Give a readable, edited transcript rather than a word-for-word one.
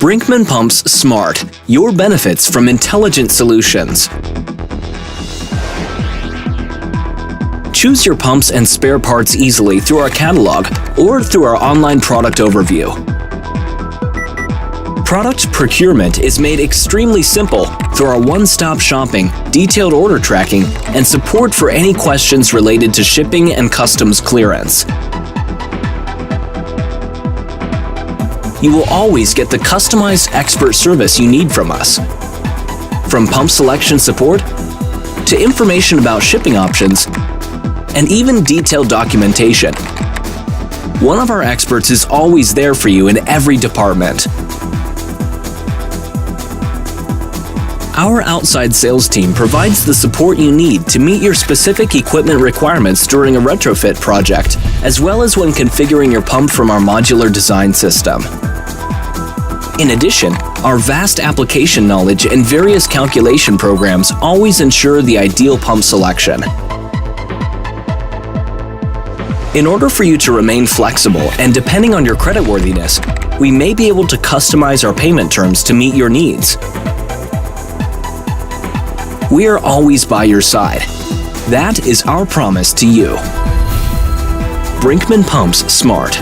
BRINKMANN Pumps Smart, your benefits from intelligent solutions. Choose your pumps and spare parts easily through our catalog or through our online product overview. Product procurement is made extremely simple through our one-stop shopping, detailed order tracking, and support for any questions related to shipping and customs clearance. You will always get the customized expert service you need from us. From pump selection support, to information about shipping options, and even detailed documentation. One of our experts is always there for you in every department. Our outside sales team provides the support you need to meet your specific equipment requirements during a retrofit project, as well as when configuring your pump from our modular design system. In addition, our vast application knowledge and various calculation programs always ensure the ideal pump selection. In order for you to remain flexible and depending on your creditworthiness, we may be able to customize our payment terms to meet your needs. We are always by your side. That is our promise to you. BRINKMANN Pumps Smart.